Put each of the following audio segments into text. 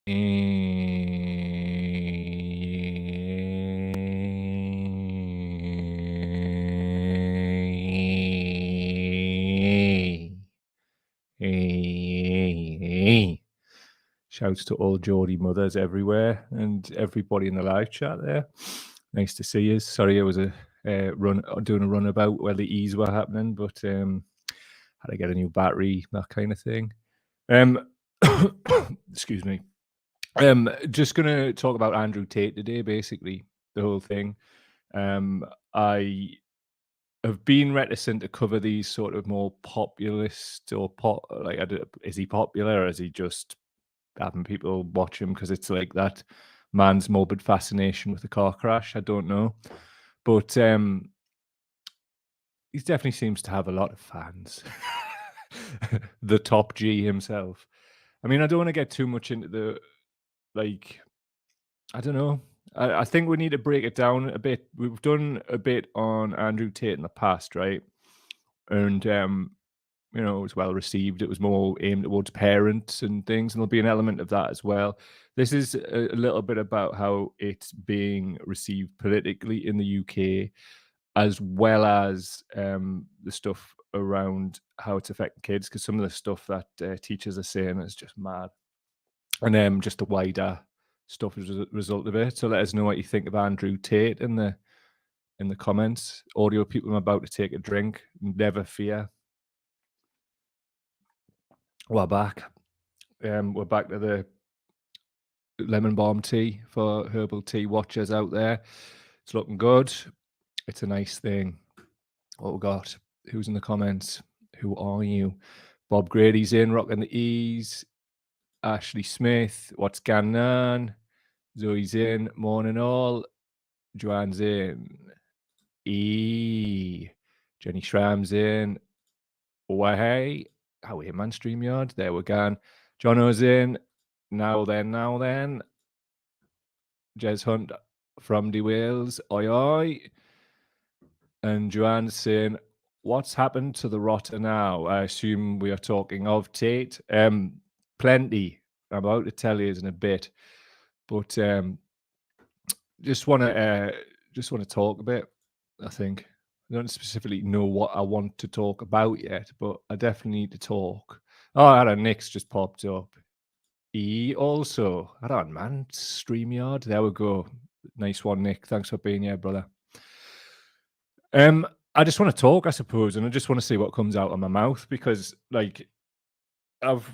Shouts to all Geordie mothers everywhere and everybody in the live chat there. Nice to see you. Sorry, I was doing a runabout where the E's were happening, but had to get a new battery, that kind of thing. Excuse me. Just gonna talk about Andrew Tate today, basically the whole thing. I have been reticent to cover these sort of more populist or is he popular or is he just having people watch him because it's like that man's morbid fascination with the car crash? I don't know, but he definitely seems to have a lot of fans. The top G himself. I mean, I don't want to get too much into the I don't know. I think we need to break it down a bit. We've done a bit on Andrew Tate in the past, right? And it was well received. It was more aimed towards parents and things, and there'll be an element of that as well. This is a little bit about how it's being received politically in the UK, as well as the stuff around how it's affecting kids, because some of the stuff that teachers are saying is just mad. And just the wider stuff as a result of it. So let us know what you think of Andrew Tate in the comments. Audio people, I'm about to take a drink. Never fear. We're back. We're back to the lemon balm tea for herbal tea watchers out there. It's looking good. It's a nice thing. What we got? Who's in the comments? Who are you? Bob Grady's in, rocking the E's. Ashley Smith, what's going on? Zoe's in, morning all. Joanne's in. Jenny Schramm's in. Oh, hey. How are you, man? StreamYard. There we're gone. Jono's in. Now then. Jez Hunt from the Wales. Oi, oi. And Joanne's saying, what's happened to the rotter now? I assume we are talking of Tate. Plenty. I'm about to tell you in a bit. But just want to talk a bit, I think. I don't specifically know what I want to talk about yet, but I definitely need to talk. Oh, Nick's just popped up. Also. Hold on, man. StreamYard. There we go. Nice one, Nick. Thanks for being here, brother. I just want to talk, I suppose, and I just want to see what comes out of my mouth because, I don't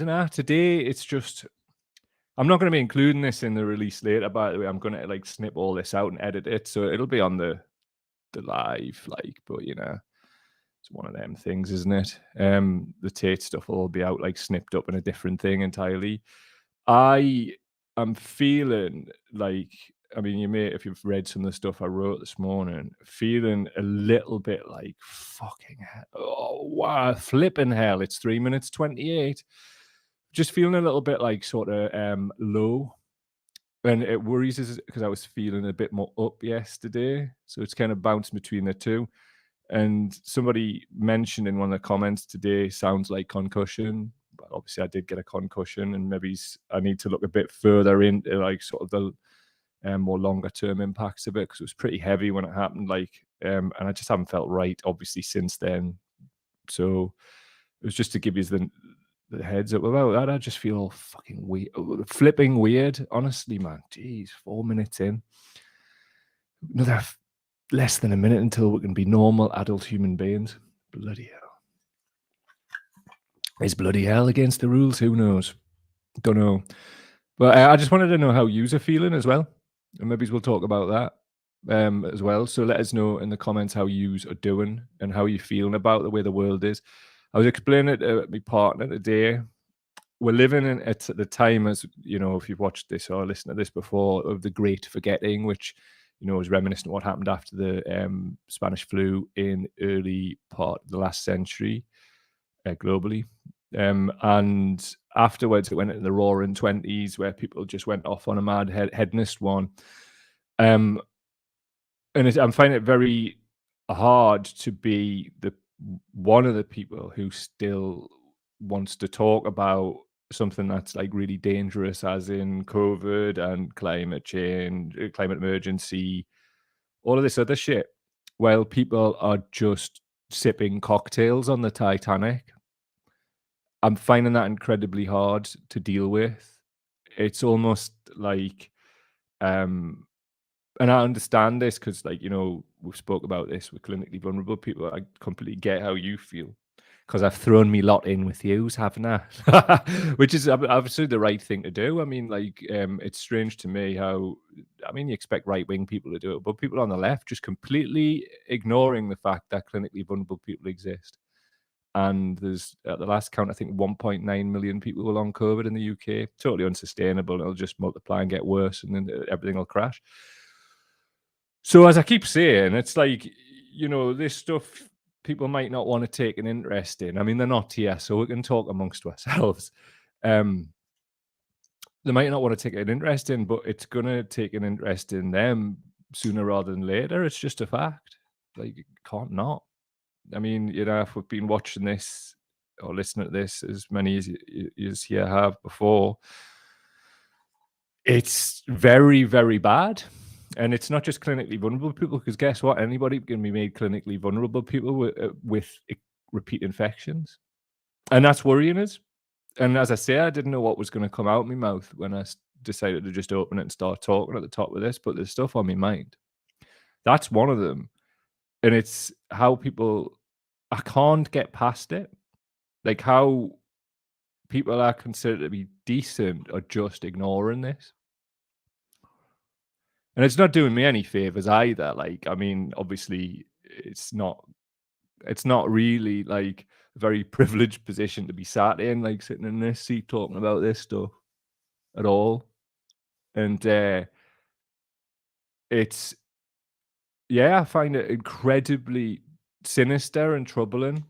know. Today, it's just. I'm not going to be including this in the release later, by the way. I'm going to snip all this out and edit it, so it'll be on the live, but it's one of them things, isn't it? The Tate stuff will all be out snipped up in a different thing entirely. I am feeling you may, if you've read some of the stuff I wrote this morning, feeling a little bit fucking hell. Oh, wow, flipping hell. It's 3 minutes 28. Just feeling a little bit sort of low. And it worries us because I was feeling a bit more up yesterday. So it's kind of bouncing between the two. And somebody mentioned in one of the comments today, sounds like concussion. But obviously I did get a concussion, and maybe I need to look a bit further into sort of the more longer term impacts of it, because it was pretty heavy when it happened. And I just haven't felt right, obviously, since then. So it was just to give you the heads up about that. I just feel all fucking weird, flipping weird, honestly, man. Jeez, 4 minutes in. Another less than a minute until we can be normal adult human beings. Bloody hell. Is bloody hell against the rules? Who knows? Don't know. But I just wanted to know how yous are feeling as well. And maybe we'll talk about that as well. So let us know in the comments how yous are doing and how you're feeling about the way the world is. I was explaining it to my partner today. We're living in at the time, as you know, if you've watched this or listened to this before, of the Great Forgetting, which is reminiscent of what happened after the Spanish flu in early part of the last century globally. And afterwards, it went into the Roaring '20s, where people just went off on a mad hedonist one. And I'm finding it very hard to be one of the people who still wants to talk about something that's like really dangerous, as in COVID and climate change, climate emergency, all of this other shit, while people are just sipping cocktails on the Titanic. I'm finding that incredibly hard to deal with. It's almost like, um, and I understand this because, like, we've spoke about this with clinically vulnerable people. I completely get how you feel because I've thrown me lot in with yous, haven't I? Which is obviously the right thing to do. I mean, like, it's strange to me how, I mean, you expect right-wing people to do it, but people on the left just completely ignoring the fact that clinically vulnerable people exist. And there's, at the last count, I think 1.9 million people were long COVID in the UK. Totally unsustainable. It'll just multiply and get worse, and then everything will crash. So as I keep saying, it's like, this stuff people might not want to take an interest in. I mean, they're not here, so we can talk amongst ourselves. They might not want to take an interest in, but it's gonna take an interest in them sooner rather than later. It's just a fact. Like, it can't not. I mean, if we've been watching this or listening to this as many as you here have before, it's very, very bad. And it's not just clinically vulnerable people, because guess what? Anybody can be made clinically vulnerable people with repeat infections. And that's worrying us. And as I say, I didn't know what was going to come out of my mouth when I decided to just open it and start talking at the top of this, but there's stuff on my mind. That's one of them. And it's how people, I can't get past it. Like, how people are considered to be decent are just ignoring this. And it's not doing me any favors either. Like, I mean, obviously, it's not really like a very privileged position to be sat in, like sitting in this seat talking about this stuff at all. And it's, yeah, I find it incredibly sinister and troubling,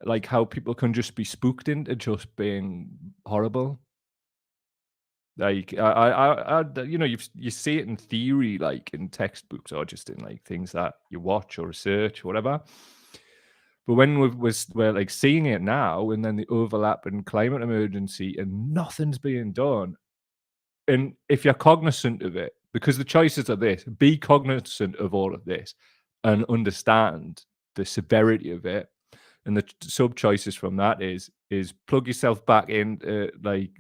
like how people can just be spooked into just being horrible. Like, you see it in theory, like in textbooks or just in like things that you watch or research or whatever. But when we're like seeing it now, and then the overlap in climate emergency, and nothing's being done. And if you're cognizant of it, because the choices are this: be cognizant of all of this and understand the severity of it. And the sub choices from that is plug yourself back in, like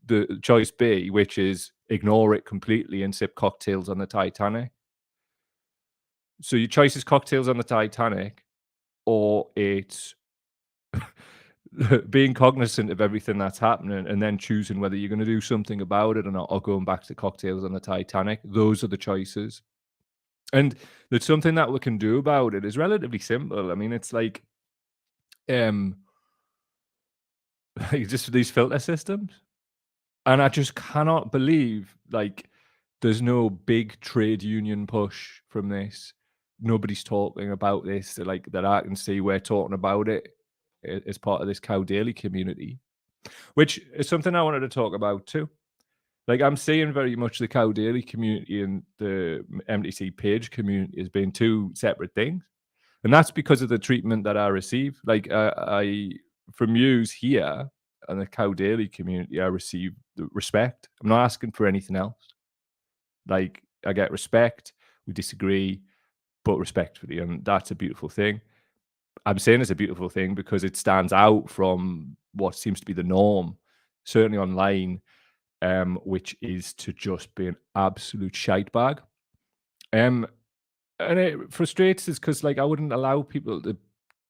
the choice B, which is ignore it completely and sip cocktails on the Titanic. So your choice is cocktails on the Titanic, or it's being cognizant of everything that's happening and then choosing whether you're going to do something about it or not, or going back to cocktails on the Titanic. Those are the choices. And there's something that we can do about it. It's relatively simple. I mean, it's like just these filter systems. And I just cannot believe, like, there's no big trade union push from this. Nobody's talking about this, like, that I can see. We're talking about it as part of this Cow Daily community, which is something I wanted to talk about too. Like, I'm seeing very much the Cow Daily community and the MTC page community as being two separate things. And that's because of the treatment that I receive. Like, I from yous here and the Cow Daily community, I receive the respect. I'm not asking for anything else. Like, I get respect. We disagree, but respectfully, and that's a beautiful thing. I'm saying it's a beautiful thing because it stands out from what seems to be the norm, certainly online, which is to just be an absolute shite bag. And it frustrates us because, like, I wouldn't allow people to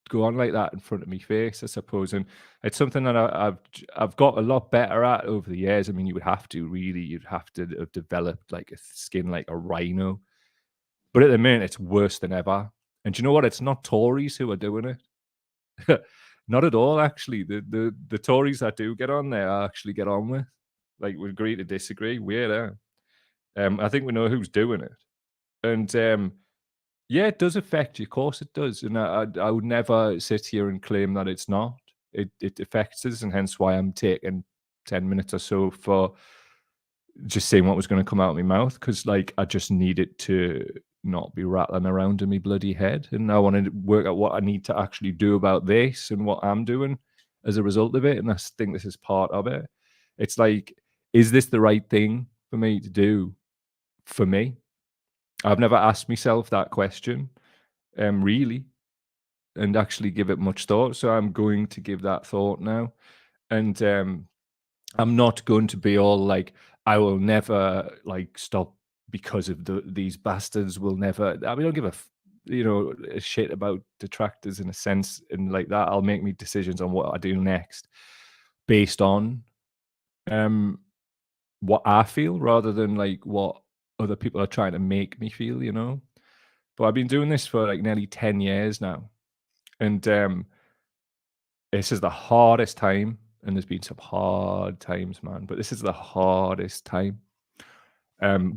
go on like that in front of me face, I suppose. And it's something that I've got a lot better at over the years. I mean, you'd have to have developed like a skin like a rhino. But at the minute, it's worse than ever. And do you know what? It's not Tories who are doing it. Not at all, actually. The Tories that do get on there, I actually get on with. Like, we agree to disagree. We're there. I think we know who's doing it. And yeah, it does affect you. Of course it does. And I would never sit here and claim that it's not. It affects us, and hence why I'm taking 10 minutes or so for just saying what was going to come out of my mouth, because, like, I just need it to not be rattling around in my bloody head. And I want to work out what I need to actually do about this and what I'm doing. as a result of it, and think this is part of it. It's like, is this the right thing for me to do for me? I've never asked myself that question, really, and actually give it much thought. So I'm going to give that thought now, and I'm not going to be all like, I will never like stop because of these bastards will never. I mean, I don't give a shit about detractors in a sense, and like that. I'll make me decisions on what I do next based on um what I feel rather than like what other people are trying to make me feel. But I've been doing this for like nearly 10 years now. And this is the hardest time. And there's been some hard times, man. But this is the hardest time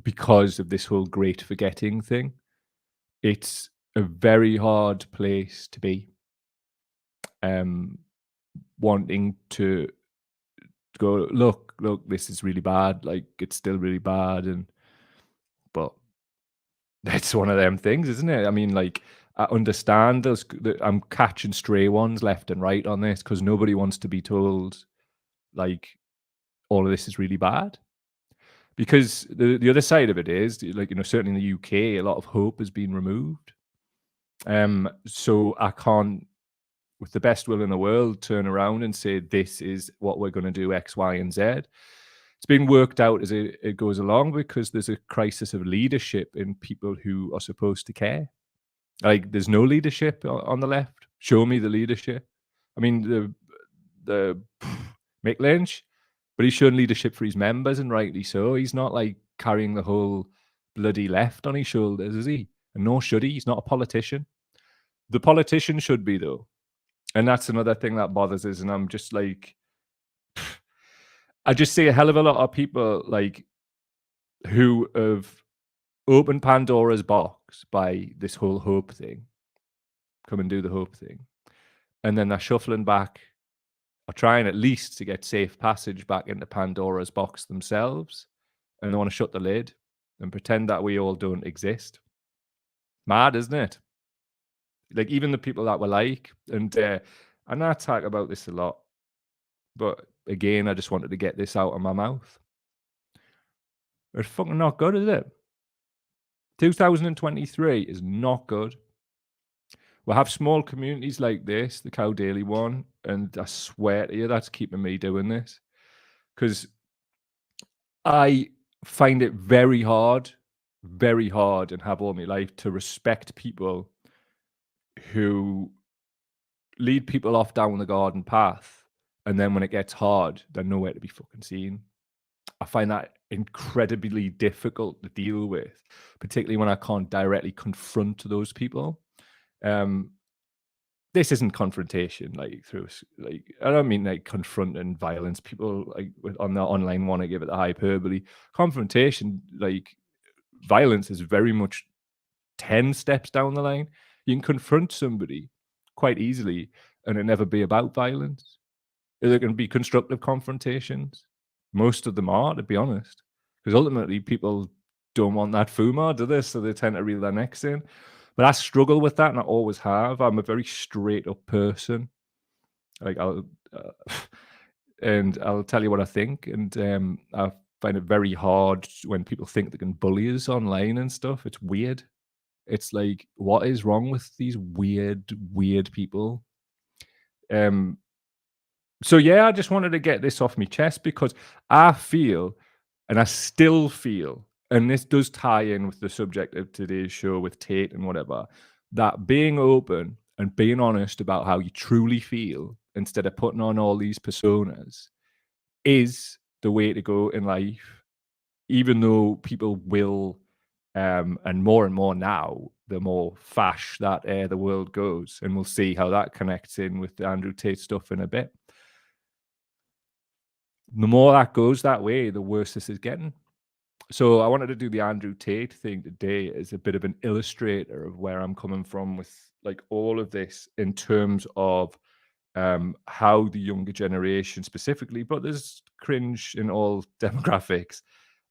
because of this whole great forgetting thing. It's a very hard place to be. Wanting to go, look, this is really bad. Like, it's still really bad. But that's one of them things, isn't it? I mean, like, I understand I'm catching stray ones left and right on this because nobody wants to be told, like, all of this is really bad. Because the other side of it is, like, certainly in the UK, a lot of hope has been removed. So I can't, with the best will in the world, turn around and say, this is what we're going to do, X, Y, and Z. It's been worked out as it goes along because there's a crisis of leadership in people who are supposed to care. Like, there's no leadership on the left. Show me the leadership. I mean, the Mick Lynch, but he's shown leadership for his members, and rightly so. He's not like carrying the whole bloody left on his shoulders, is he? And nor should he. He's not a politician. The politician should be, though. And that's another thing that bothers us. And I'm just like, I just see a hell of a lot of people like who have opened Pandora's box by this whole hope thing. Come and do the hope thing. And then they're shuffling back or trying at least to get safe passage back into Pandora's box themselves. And they want to shut the lid and pretend that we all don't exist. Mad, isn't it? Like, even the people that we like. And I talk about this a lot. But again, I just wanted to get this out of my mouth. It's fucking not good, is it? 2023 is not good. We'll have small communities like this, the Cow Daily one, and I swear to you, that's keeping me doing this. Because I find it very hard, and have all my life to respect people who lead people off down the garden path, and then when it gets hard, they're nowhere to be fucking seen. I find that incredibly difficult to deal with, particularly when I can't directly confront those people. This isn't confrontation, like I don't mean like confronting violence. People like on the online want to give it the hyperbole. Confrontation, like violence, is very much 10 steps down the line. You can confront somebody quite easily and it never be about violence. There can be constructive confrontations. Most of them are, to be honest, because ultimately people don't want that FUMA, do they? So they tend to reel their necks in. But I struggle with that, and I always have. I'm a very straight up person. Like and I'll tell you what I think, and I find it very hard when people think they can bully us online and stuff. It's weird. It's like, what is wrong with these weird people? So yeah, I just wanted to get this off my chest because I feel, and I still feel, and this does tie in with the subject of today's show with Tate and whatever, that being open and being honest about how you truly feel instead of putting on all these personas is the way to go in life, even though people will, and more now, the more fash that the world goes. And we'll see how that connects in with the Andrew Tate stuff in a bit. The more that goes that way, the worse this is getting. So I wanted to do the Andrew Tate thing today as a bit of an illustrator of where I'm coming from with like all of this in terms of how the younger generation specifically, but there's cringe in all demographics,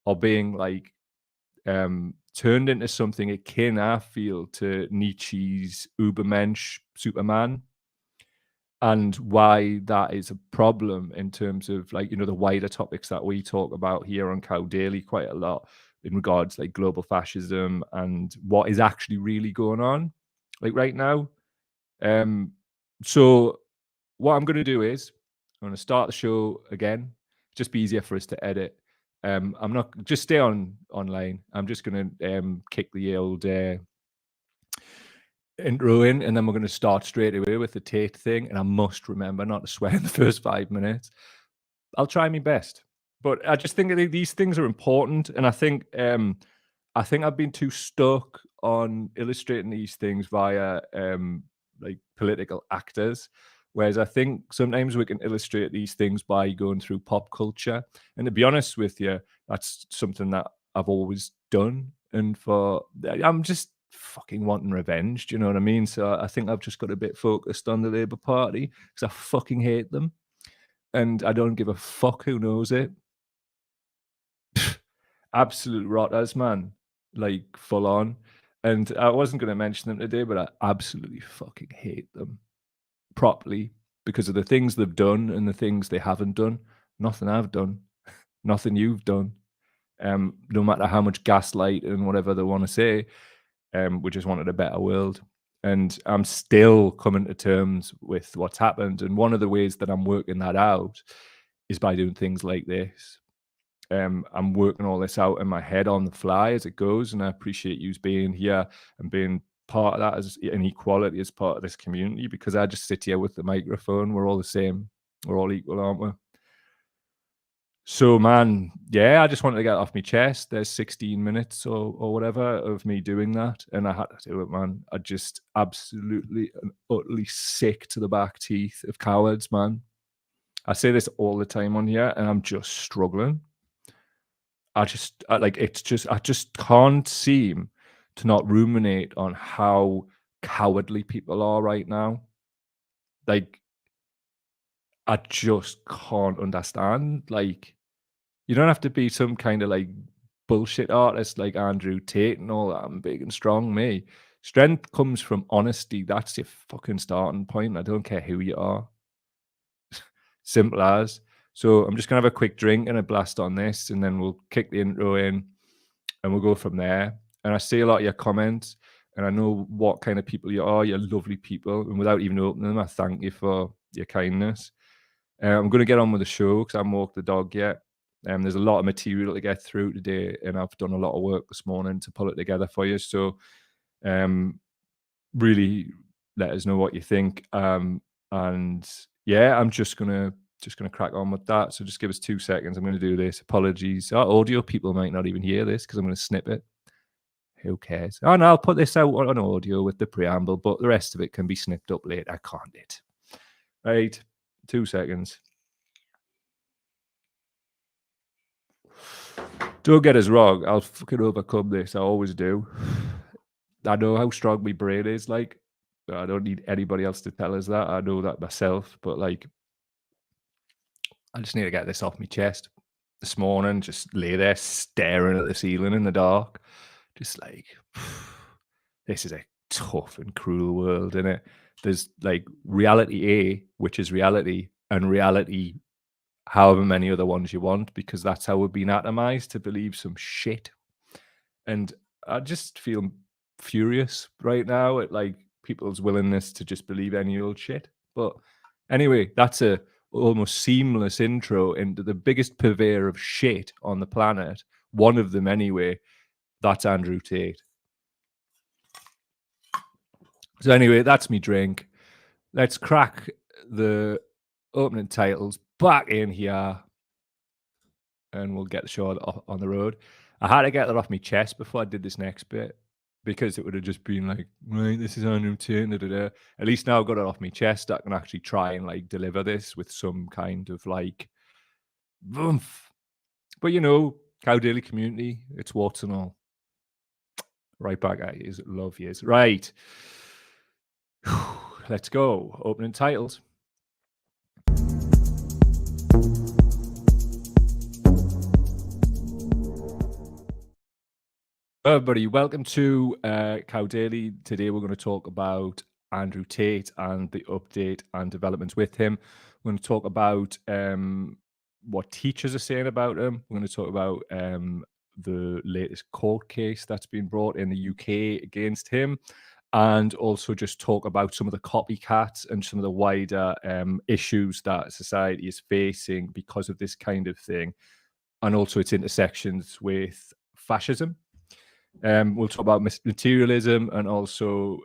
are being like turned into something akin, I feel, to Nietzsche's Übermensch, Superman. and why that is a problem in terms of like, the wider topics that we talk about here on Cow Daily quite a lot in regards like global fascism and what is actually really going on like right now. So what I'm going to do is I'm going to start the show again. Just be easier for us to edit. I'm not just stay online. I'm just going to kick the old intro in, and then we're going to start straight away with the Tate thing. And I must remember not to swear in the first 5 minutes. I'll try my best, but I just think that these things are important, and I think I've been too stuck on illustrating these things via like political actors. Whereas I think sometimes we can illustrate these things by going through pop culture. And to be honest with you, that's something that I've always done. And I'm just fucking wanting revenge. Do you know what I mean? So I think I've just got a bit focused on the Labour Party because I fucking hate them. And I don't give a fuck who knows it. Absolute rotters, man. Like full on. And I wasn't going to mention them today, but I absolutely fucking hate them properly because of the things they've done and the things they haven't done. Nothing I've done, nothing you've done. No matter how much gaslight and whatever they want to say, we just wanted a better world. And I'm still coming to terms with what's happened. And one of the ways that I'm working that out is by doing things like this. I'm working all this out in my head on the fly as it goes, and I appreciate you being here and being part of that as an equality as part of this community, because I just sit here with the microphone. We're all the same. We're all equal, aren't we? So, man, yeah, I just wanted to get it off my chest. There's 16 minutes or whatever of me doing that, and I had to do it, man. I just absolutely and utterly sick to the back teeth of cowards, man. I say this all the time on here, and I'm just struggling. I just can't seem to not ruminate on how cowardly people are right now. Like, I just can't understand. Like, you don't have to be some kind of like bullshit artist like Andrew Tate and all that. I'm big and strong, me. Strength comes from honesty. That's your fucking starting point. I don't care who you are. Simple as. So I'm just gonna have a quick drink and a blast on this, and then we'll kick the intro in and we'll go from there. And I see a lot of your comments, and I know what kind of people you are. You're lovely people, and without even opening them, I thank you for your kindness. I'm going to get on with the show because I haven't walked the dog yet. There's a lot of material to get through today, and I've done a lot of work this morning to pull it together for you. So, really let us know what you think. And yeah, I'm just gonna crack on with that. So just give us 2 seconds. I'm going to do this. Apologies. Our audio people might not even hear this because I'm going to snip it. Who cares? Oh, no, I'll put this out on audio with the preamble, but the rest of it can be snipped up later, can't it? Right. 2 seconds. Don't get us wrong. I'll fucking overcome this. I always do. I know how strong my brain is. Like, I don't need anybody else to tell us that. I know that myself. But like, I just need to get this off my chest. This morning, just lay there staring at the ceiling in the dark, just like, this is a tough and cruel world, isn't it? There's like reality A, which is reality, and reality however many other ones you want, because that's how we've been atomized to believe some shit. And I just feel furious right now at like people's willingness to just believe any old shit. But anyway, that's a almost seamless intro into the biggest purveyor of shit on the planet. One of them anyway. That's Andrew Tate. So anyway, that's me drink. Let's crack the opening titles back in here, and we'll get the show on the road. I had to get that off my chest before I did this next bit, because it would have just been like, right, this is Andrew Tate. At least now I've got it off my chest. I can actually try and like deliver this with some kind of like oomph. But you know, Cow Daily community, it's warts and all. Right back at you. Love yous. Right. Let's go. Opening titles. Hello, everybody. Welcome to Cow Daily. Today we're going to talk about Andrew Tate and the update and developments with him. We're going to talk about what teachers are saying about him. We're going to talk about the latest court case that's been brought in the UK against him, and also just talk about some of the copycats and some of the wider issues that society is facing because of this kind of thing, and also its intersections with fascism. We'll talk about materialism and also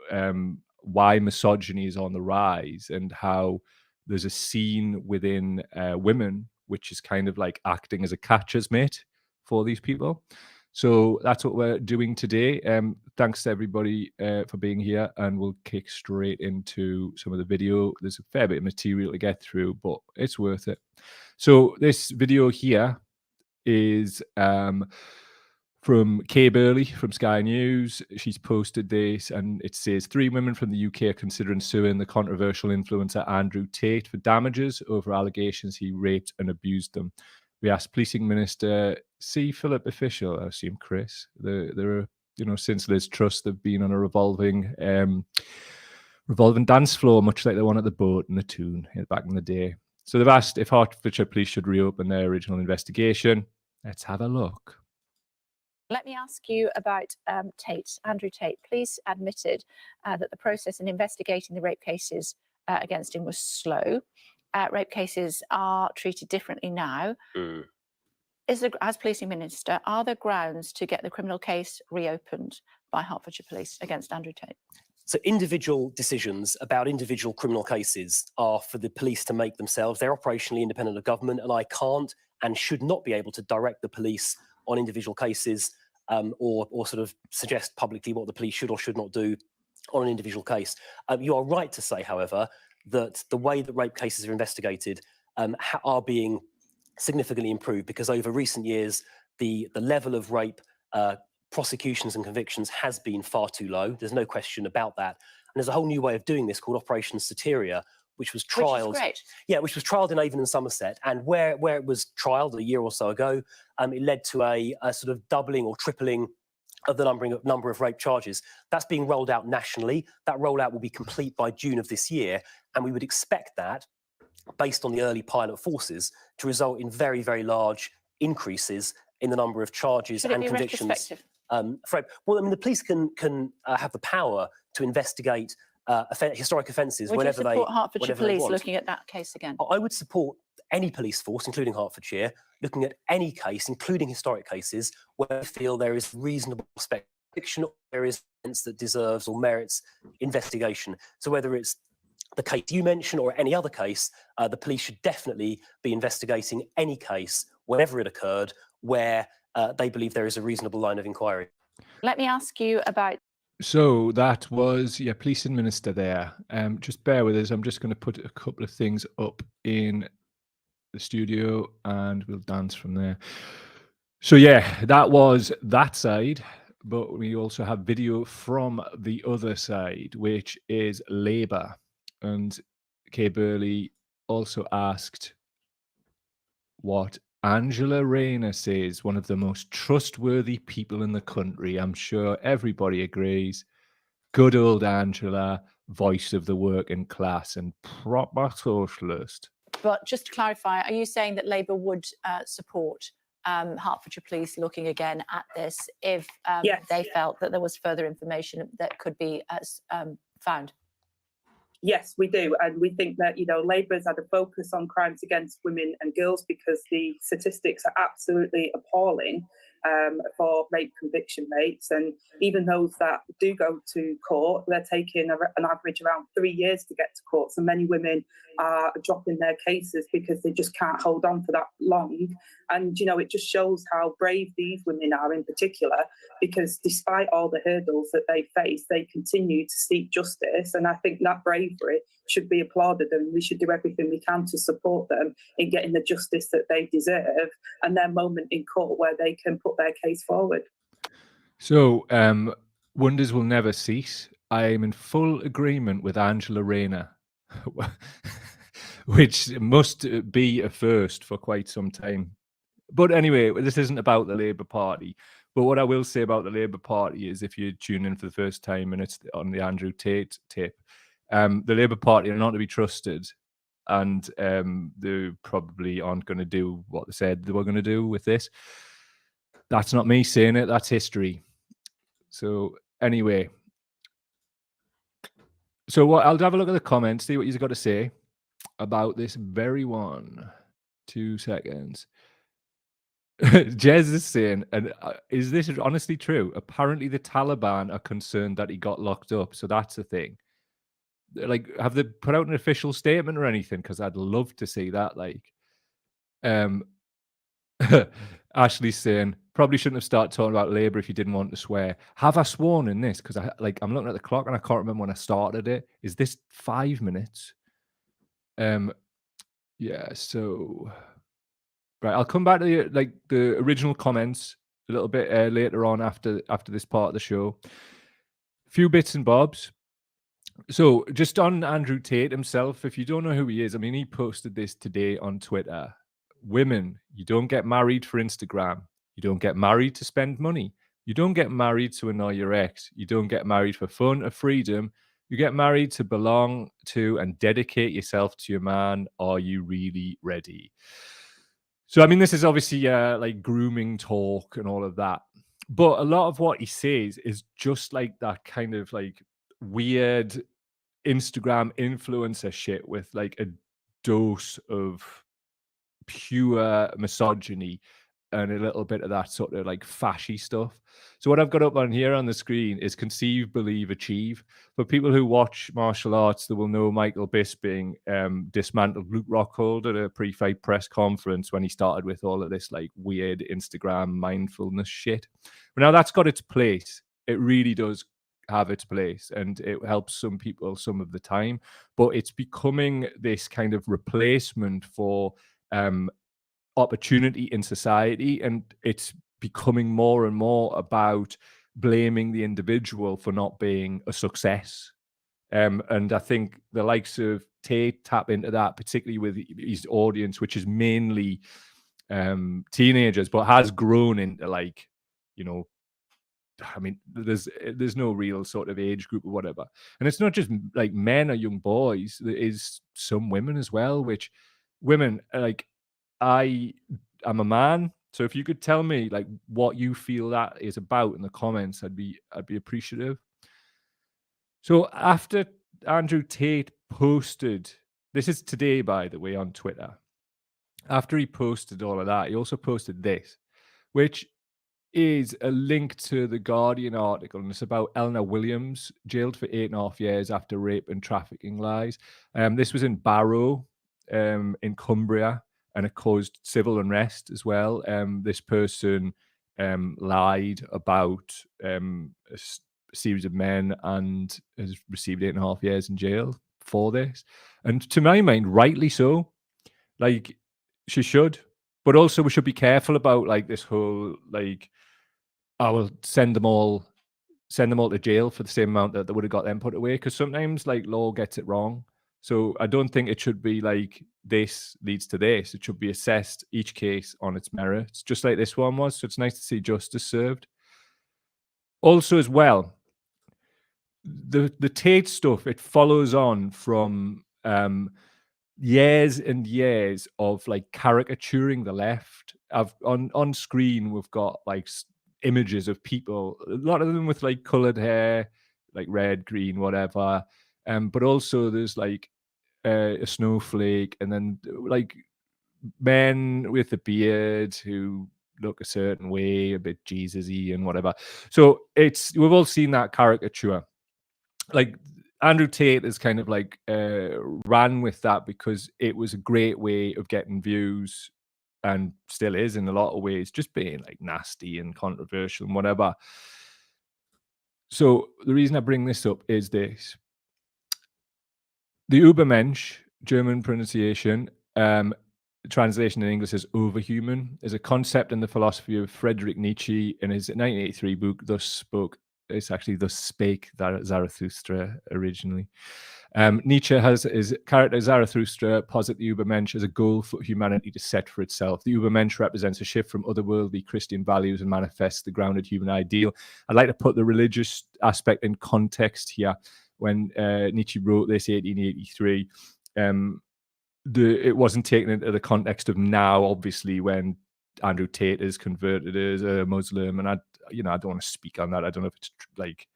why misogyny is on the rise and how there's a scene within women which is kind of like acting as a catcher's mitt for these people. So that's what we're doing today. Thanks to everybody for being here, and we'll kick straight into some of the video. There's a fair bit of material to get through, but it's worth it. So this video here is from Kay Burley from Sky News. She's posted this, and it says 3 women from the UK are considering suing the controversial influencer Andrew Tate for damages over allegations he raped and abused them. We asked Policing Minister C. Philip Official, I assume Chris. There are, since Liz Truss, they've been on a revolving dance floor, much like the one at the Boat and the Toon back in the day. So they've asked if Hertfordshire Police should reopen their original investigation. Let's have a look. Let me ask you about Tate. Andrew Tate, police admitted that the process in investigating the rape cases against him was slow. Rape cases are treated differently now. As policing minister, are there grounds to get the criminal case reopened by Hertfordshire Police against Andrew Tate? So individual decisions about individual criminal cases are for the police to make themselves. They're operationally independent of government, and I can't and should not be able to direct the police on individual cases or sort of suggest publicly what the police should or should not do on an individual case. You are right to say, however, that the way that rape cases are investigated are being significantly improved, because over recent years, the level of rape prosecutions and convictions has been far too low. There's no question about that. And there's a whole new way of doing this called Operation Soteria, which was trialled. Which was trialled in Avon and Somerset, and where it was trialled a year or so ago, it led to a sort of doubling or tripling of the number of rape charges. That's being rolled out nationally. That rollout will be complete by June of this year, and we would expect that, based on the early pilot forces, to result in very, very large increases in the number of charges and convictions. Well, I mean, the police can have the power to investigate historic offences whenever they. Would you support Hertfordshire Police looking at that case again? I would support any police force, including Hertfordshire, looking at any case, including historic cases, where they feel there is reasonable suspicion or there is evidence that deserves or merits investigation. So whether it's the case you mentioned or any other case, the police should definitely be investigating any case, whenever it occurred, where they believe there is a reasonable line of inquiry. Let me ask you about. So that was, Policing Minister there. Just bear with us. I'm just going to put a couple of things up in the studio and we'll dance from there. So that was that side, but we also have video from the other side, which is Labour. And Kay Burley also asked what Angela Rayner says, one of the most trustworthy people in the country. I'm sure everybody agrees. Good old Angela, voice of the working class and proper socialist. But just to clarify, are you saying that Labour would support Hertfordshire Police looking again at this if they felt that there was further information that could be found? Yes, we do. And we think that, Labour's had a focus on crimes against women and girls because the statistics are absolutely appalling for rape conviction rates. And even those that do go to court, they're taking an average around 3 years to get to court. So many women are dropping their cases because they just can't hold on for that long. And, it just shows how brave these women are in particular, because despite all the hurdles that they face, they continue to seek justice. And I think that bravery should be applauded, and we should do everything we can to support them in getting the justice that they deserve and their moment in court where they can put their case forward. So, wonders will never cease. I am in full agreement with Angela Rayner, which must be a first for quite some time. But anyway, this isn't about the Labour Party. But what I will say about the Labour Party is, if you tune in for the first time and it's on the Andrew Tate tip, The Labour Party are not to be trusted, and they probably aren't going to do what they said they were going to do with this. That's not me saying it, that's history. So anyway, so what, I'll have a look at the comments, see what you've got to say about this very one. 2 seconds. Jez is saying, and is this honestly true? Apparently the Taliban are concerned that he got locked up, so that's the thing. Like, have they put out an official statement or anything? Because I'd love to see that. Like, Ashley's saying, probably shouldn't have started talking about Labour if you didn't want to swear. Have I sworn in this? Because I'm looking at the clock and I can't remember when I started it. Is this 5 minutes? Yeah, so right, I'll come back to the original comments a little bit later on after this part of the show. A few bits and bobs. So just on Andrew Tate himself, if you don't know who he is, I mean, he posted this today on Twitter. Women, you don't get married for Instagram. You don't get married to spend money. You don't get married to annoy your ex. You don't get married for fun or freedom. You get married to belong to and dedicate yourself to your man. Are you really ready? So, I mean, this is obviously like grooming talk and all of that. But a lot of what he says is just like that kind of like weird Instagram influencer shit with like a dose of pure misogyny and a little bit of that sort of like fashy stuff. So what I've got up on here on the screen is conceive, believe, achieve. For people who watch martial arts, they will know Michael Bisping dismantled Luke Rockhold at a pre-fight press conference when he started with all of this like weird Instagram mindfulness shit. But now that's got its place. It really does have its place and it helps some people some of the time, but it's becoming this kind of replacement for opportunity in society, and it's becoming more and more about blaming the individual for not being a success. And I think the likes of Tate tap into that, particularly with his audience, which is mainly teenagers, but has grown into like, you know, I mean, there's no real sort of age group or whatever. And it's not just like men or young boys. There is some women as well, which women like, I'm a man, so if you could tell me like what you feel that is about in the comments, I'd be appreciative. So after Andrew Tate posted, this is today by the way on Twitter, after he posted all of that, he also posted this, which is a link to the Guardian article, and it's about Eleanor Williams, jailed for 8.5 years after rape and trafficking lies. This was in Barrow, in Cumbria, and it caused civil unrest as well. This person lied about a series of men and has received 8.5 years in jail for this. And to my mind, rightly so. Like, she should. But also we should be careful about like this whole like, I will send them all to jail for the same amount that they would have got them put away. Because sometimes like law gets it wrong. So I don't think it should be like this leads to this. It should be assessed each case on its merits, just like this one was. So it's nice to see justice served. Also, as well, the Tate stuff, it follows on from years and years of like caricaturing the left. On screen we've got like images of people, a lot of them with like colored hair, like red, green, whatever. But also there's like a snowflake, and then like men with a beard who look a certain way, a bit Jesus-y and whatever. So we've all seen that caricature. Like Andrew Tate is kind of like ran with that because it was a great way of getting views, and still is in a lot of ways, just being like nasty and controversial and whatever. So the reason I bring this up is this. The Übermensch, German pronunciation, translation in English is overhuman, is a concept in the philosophy of Friedrich Nietzsche in his 1983 book, Thus Spake Zarathustra originally. Nietzsche has his character Zarathustra posit the Übermensch as a goal for humanity to set for itself. The Übermensch represents a shift from otherworldly Christian values and manifests the grounded human ideal. I'd like to put the religious aspect in context here. when Nietzsche wrote this 1883. It wasn't taken into the context of now, obviously, when Andrew Tate is converted as a Muslim, and I don't want to speak on that. I don't know if it's like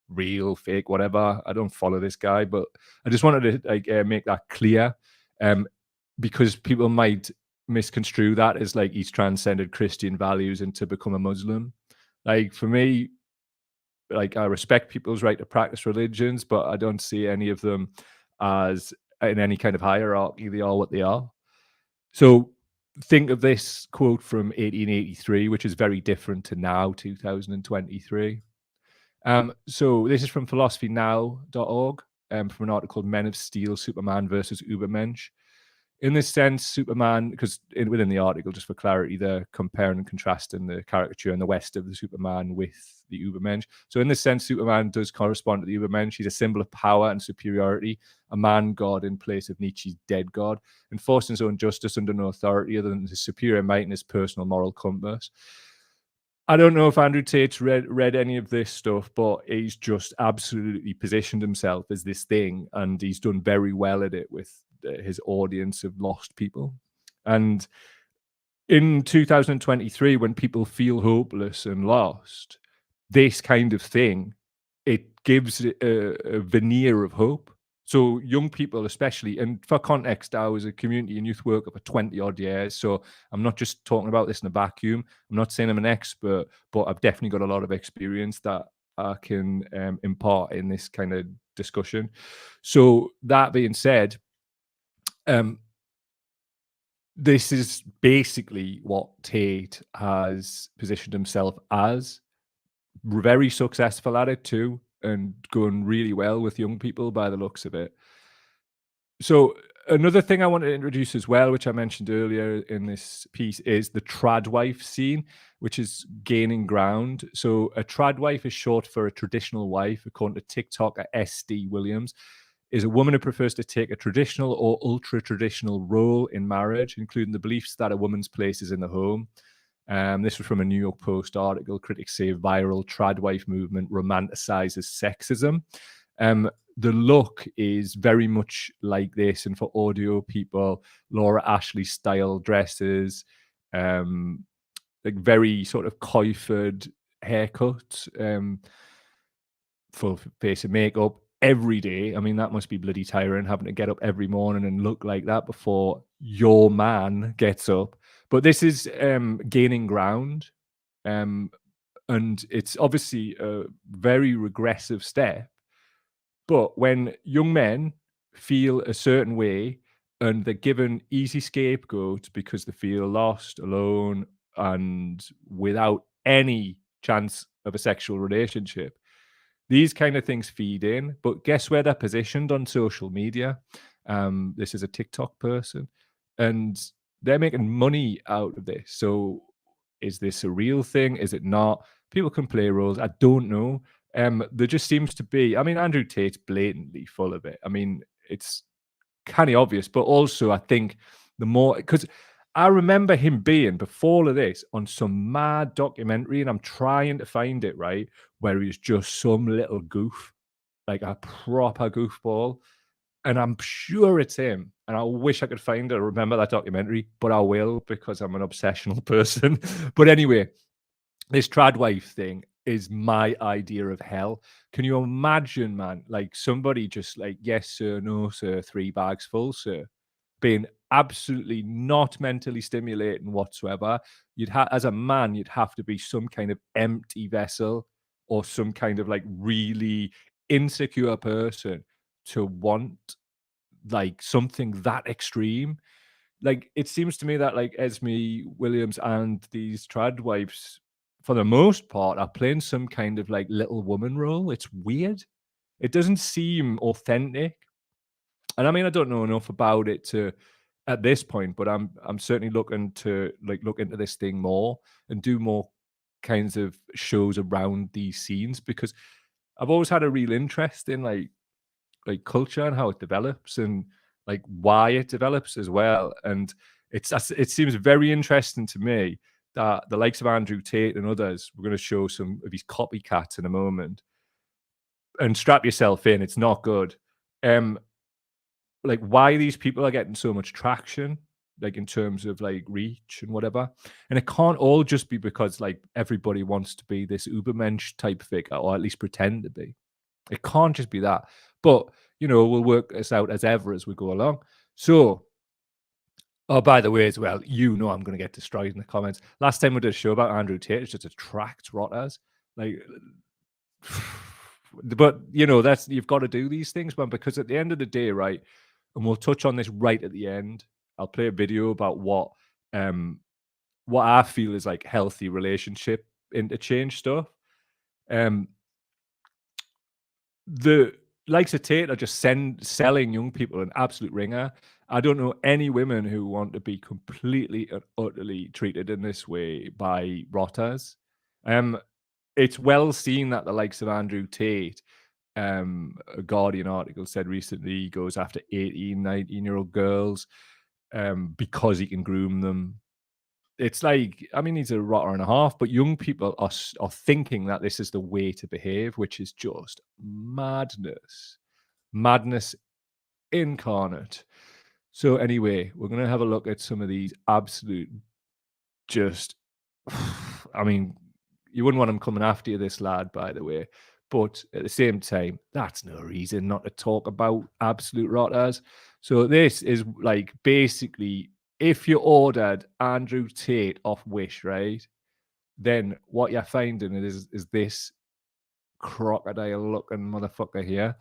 real, fake, whatever. I don't follow this guy, but I just wanted to make that clear, because people might misconstrue that as like he's transcended Christian values and to become a Muslim. Like for me, like I respect people's right to practice religions, but I don't see any of them as in any kind of hierarchy. They are what they are. So think of this quote from 1883, which is very different to now, 2023. So this is from philosophynow.org, from an article called Men of Steel, Superman versus Ubermensch. In this sense, Superman, because within the article, just for clarity, they're comparing and contrasting the caricature in the West of the Superman with the Ubermensch. So in this sense, Superman does correspond to the Ubermensch. He's a symbol of power and superiority, a man-god in place of Nietzsche's dead god, enforcing his own justice under no authority other than his superior might and his personal moral compass. I don't know if Andrew Tate's read any of this stuff, but he's just absolutely positioned himself as this thing, and he's done very well at it with his audience of lost people. And in 2023, when people feel hopeless and lost, this kind of thing, it gives a veneer of hope. So young people especially, and for context, I was a community and youth worker for 20 odd years. So I'm not just talking about this in a vacuum. I'm not saying I'm an expert, but I've definitely got a lot of experience that I can impart in this kind of discussion. So that being said, this is basically what Tate has positioned himself as. Very successful at it too, and going really well with young people by the looks of it. So another thing I want to introduce as well, which I mentioned earlier in this piece, is the tradwife scene, which is gaining ground. So a tradwife is short for a traditional wife, according to TikToker SD Williams, is a woman who prefers to take a traditional or ultra-traditional role in marriage, including the beliefs that a woman's place is in the home. This was from a New York Post article. Critics say viral tradwife movement romanticizes sexism. The look is very much like this, and for audio people, Laura Ashley style dresses, like very sort of coifed haircut, full face of makeup every day. I mean, that must be bloody tiring, having to get up every morning and look like that before your man gets up. But this is gaining ground, and it's obviously a very regressive step. But when young men feel a certain way and they're given easy scapegoats because they feel lost, alone, and without any chance of a sexual relationship, these kind of things feed in. But guess where they're positioned on social media? This is a TikTok person, and they're making money out of this. So is this a real thing? Is it not? People can play roles. I don't know. There just seems to be, I mean, Andrew Tate's blatantly full of it. I mean, it's kind of obvious, but also I think the more, because I remember him being, before all of this, on some mad documentary, and I'm trying to find it, right, where he's just some little goof, like a proper goofball. And I'm sure it's him. And I wish I could find it or remember that documentary, but I will, because I'm an obsessional person. But anyway, this tradwife thing is my idea of hell. Can you imagine, man? Like somebody just like, yes, sir, no, sir, 3 bags full, sir, being absolutely not mentally stimulating whatsoever. You'd have, as a man, you'd have to be some kind of empty vessel or some kind of like really insecure person to want like something that extreme. Like it seems to me that like Esme Williams and these tradwives, for the most part, are playing some kind of like little woman role. It's weird. It doesn't seem authentic. And I mean, I don't know enough about it to at this point, but I'm certainly looking to like look into this thing more and do more kinds of shows around these scenes, because I've always had a real interest in like culture and how it develops and like why it develops as well. And it seems very interesting to me that the likes of Andrew Tate and others, we're going to show some of his copycats in a moment, and strap yourself in. It's not good. Like why these people are getting so much traction, like in terms of like reach and whatever. And it can't all just be because like everybody wants to be this Ubermensch type figure, or at least pretend to be. It can't just be that. But, you know, we'll work this out as ever as we go along. So, oh, by the way, as well, you know I'm going to get destroyed in the comments. Last time we did a show about Andrew Tate, it's just attract rotters. Like, but, you know, that's, you've got to do these things, man, because at the end of the day, right, and we'll touch on this right at the end, I'll play a video about what I feel is like healthy relationship interchange stuff. The likes of Tate are just selling young people an absolute ringer. I don't know any women who want to be completely and utterly treated in this way by rotters. It's well seen that the likes of Andrew Tate, a Guardian article said recently, he goes after 18, 19-year-old girls because he can groom them. It's like, I mean, he's a rotter and a half, but young people are thinking that this is the way to behave, which is just madness. Madness incarnate. So anyway, we're going to have a look at some of these absolute just, I mean, you wouldn't want him coming after you, this lad, by the way. But at the same time, that's no reason not to talk about absolute rotters. So this is like basically, if you ordered Andrew Tate off Wish, right, then what you're finding is this crocodile-looking motherfucker here.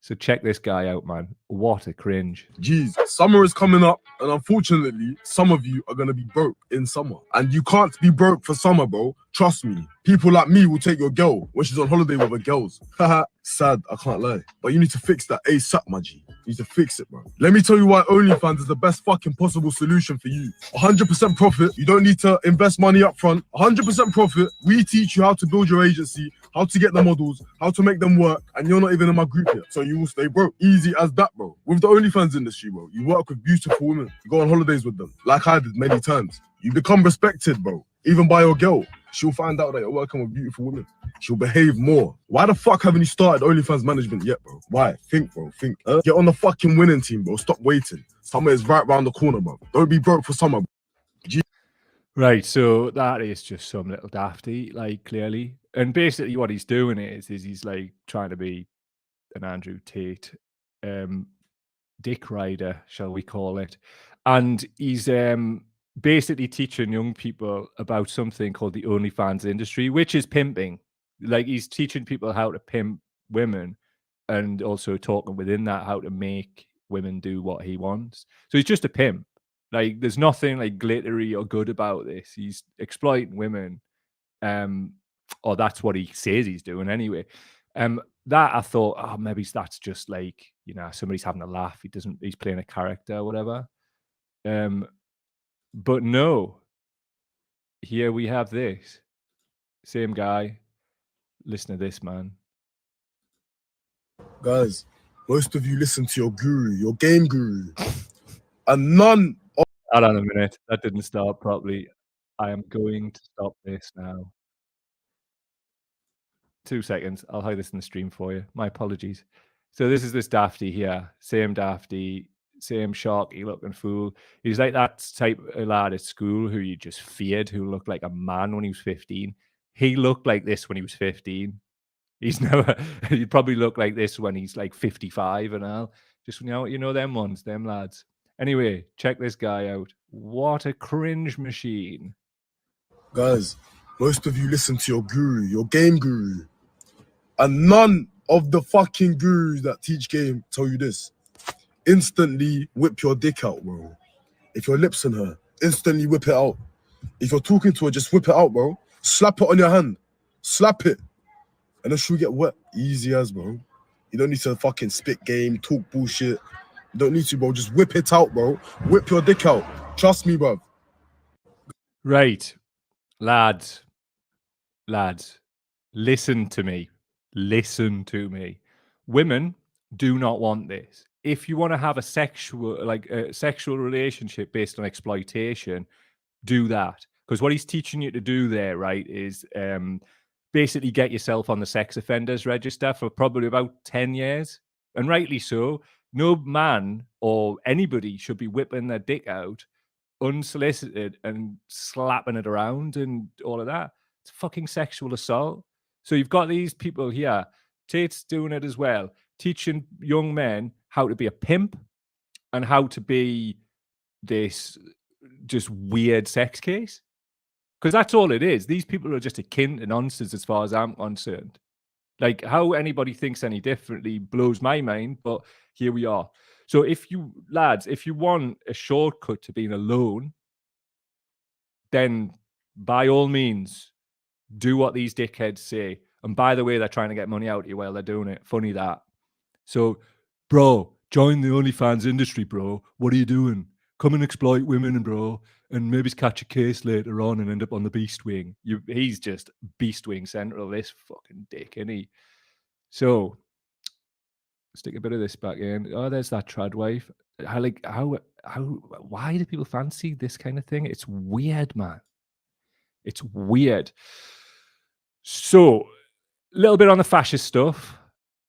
So check this guy out, man. What a cringe. Jeez, summer is coming up, and unfortunately, some of you are gonna be broke in summer. And you can't be broke for summer, bro. Trust me. People like me will take your girl when she's on holiday with her girls. Haha, sad, I can't lie. But you need to fix that ASAP, my G. You need to fix it, bro. Let me tell you why OnlyFans is the best fucking possible solution for you. 100% profit. You don't need to invest money up front. 100% profit. We teach you how to build your agency, how to get the models, how to make them work, and you're not even in my group yet. So you will stay broke. Easy as that, bro. With the OnlyFans industry, bro, you work with beautiful women. You go on holidays with them, like I did many times. You become respected, bro. Even by your girl. She'll find out that you're working with beautiful women. She'll behave more. Why the fuck haven't you started OnlyFans management yet, bro? Why? Think, bro. Think. Get on the fucking winning team, bro. Stop waiting. Summer is right round the corner, bro. Don't be broke for summer, bro. Right, so that is just some little dafty, like, clearly. And basically what he's doing is he's like trying to be an Andrew Tate dick rider, shall we call it. And he's basically teaching young people about something called the OnlyFans industry, which is pimping. Like, he's teaching people how to pimp women, and also talking within that how to make women do what he wants. So he's just a pimp. Like, there's nothing like glittery or good about this. He's exploiting women, or that's what he says he's doing anyway. That I thought, oh, maybe that's just like, you know, somebody's having a laugh. He's playing a character or whatever. But no, here we have this same guy. Listen to this, man. Guys, most of you listen to your guru, your game guru. And none of Hold on a minute. That didn't start properly. I am going to stop this now. 2 seconds. I'll hide this in the stream for you. My apologies. So this is this dafty here. Same dafty, same sharky looking fool. He's like that type of lad at school who you just feared, who looked like a man when he was 15. He looked like this when he was 15. He's never, he'd probably look like this when he's like 55 and all. Just, you know them ones, them lads. Anyway, check this guy out. What a cringe machine. guys, most of you listen to your guru, your game guru. And none of the fucking gurus that teach game tell you this. Instantly whip your dick out, bro. If your lips on her, instantly whip it out. If you're talking to her, just whip it out, bro. Slap it on your hand. Slap it. And then she'll get wet. Easy as, bro. You don't need to fucking spit game, talk bullshit. You don't need to, bro. Just whip it out, bro. Whip your dick out. Trust me, bro. Right. Lads, listen to me. Listen to me. Women do not want this. If you want to have a sexual relationship based on exploitation, do that. Because what he's teaching you to do there, right, is basically get yourself on the sex offenders register for probably about 10 years. And rightly so. No man or anybody should be whipping their dick out unsolicited and slapping it around and all of that. It's fucking sexual assault. So you've got these people here, Tate's doing it as well, teaching young men how to be a pimp and how to be this just weird sex case. Because that's all it is. These people are just akin to nonsense as far as I'm concerned. Like, how anybody thinks any differently blows my mind, but here we are. So if you, lads, if you want a shortcut to being alone, then by all means, do what these dickheads say. And by the way, they're trying to get money out of you while they're doing it. Funny that. So, bro, join the OnlyFans industry, bro. What are you doing? Come and exploit women, bro, and maybe catch a case later on and end up on the beast wing. He's just beast wing central, this fucking dick, isn't he? So, stick a bit of this back in. Oh, there's that trad wife. Why do people fancy this kind of thing? It's weird, man. It's weird. So, a little bit on the fascist stuff.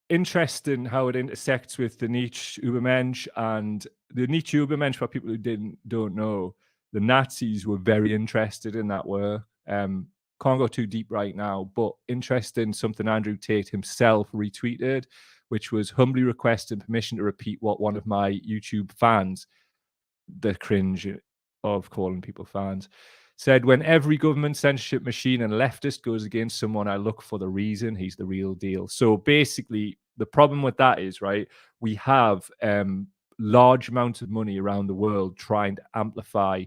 Interesting how it intersects with the Nietzsche Übermensch, and the Nietzsche Übermensch, for people who don't know, the Nazis were very interested in that work. Can't go too deep right now, but interesting, something Andrew Tate himself retweeted, which was humbly requesting permission to repeat what one of my YouTube fans, the cringe of calling people fans, said: when every government censorship machine and leftist goes against someone, I look for the reason. He's the real deal. So basically, the problem with that is, right, we have large amounts of money around the world trying to amplify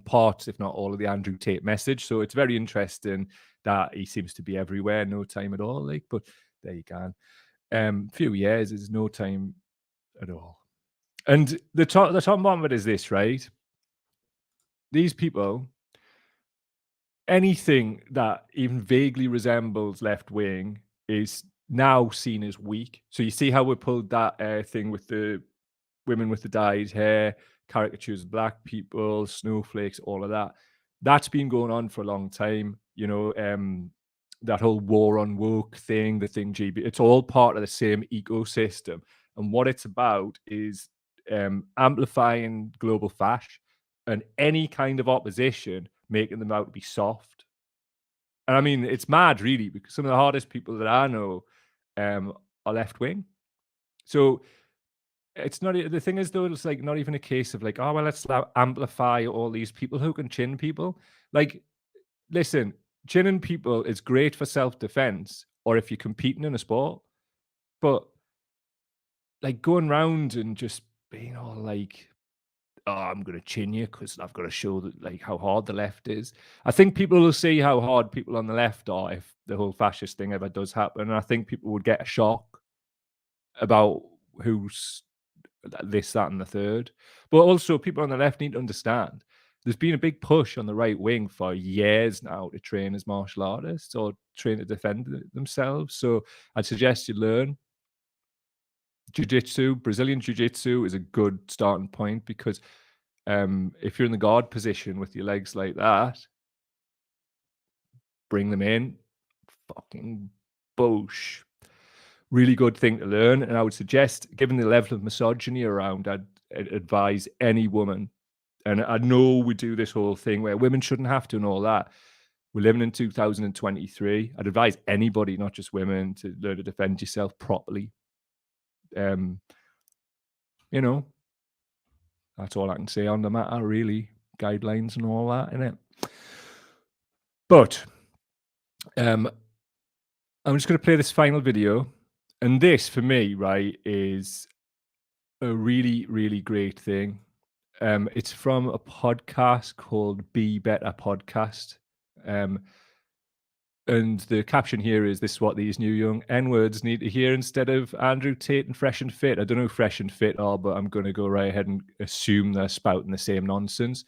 parts, if not all, of the Andrew Tate message. So it's very interesting that he seems to be everywhere, no time at all. Like, but there you go. Few years is no time at all. And the top bottom of it is this, right? These people, anything that even vaguely resembles left wing is now seen as weak. So you see how we pulled that thing with the women with the dyed hair, caricatures of black people, snowflakes, all of that. That's been going on for a long time. You know, that whole war on woke thing, the thing GB, it's all part of the same ecosystem. And what it's about is amplifying global fash and any kind of opposition, making them out to be soft. And I mean, it's mad, really, because some of the hardest people that I know are left wing. So it's not, the thing is, though, it's like not even a case of like, oh, well, let's amplify all these people who can chin people. Like, listen, chinning people is great for self-defense or if you're competing in a sport. But like going around and just being all like, oh, I'm going to chin you because I've got to show that, like, how hard the left is. I think people will see how hard people on the left are if the whole fascist thing ever does happen. And I think people would get a shock about who's this, that, and the third. But also, people on the left need to understand there's been a big push on the right wing for years now to train as martial artists or train to defend themselves. So I'd suggest you learn. Jiu-jitsu, Brazilian jiu-jitsu is a good starting point because if you're in the guard position with your legs like that, bring them in, fucking boosh. Really good thing to learn. And I would suggest, given the level of misogyny around, I'd advise any woman, and I know we do this whole thing where women shouldn't have to and all that. We're living in 2023. I'd advise anybody, not just women, to learn to defend yourself properly. You know, that's all I can say on the matter, really. Guidelines and all that, innit? But I'm just going to play this final video. And this, for me, right, is a really, really great thing. It's from a podcast called Be Better Podcast. And the caption here is, this is what these new young N-words need to hear instead of Andrew Tate and Fresh and Fit. I don't know who Fresh and Fit are, but I'm going to go right ahead and assume they're spouting the same nonsense.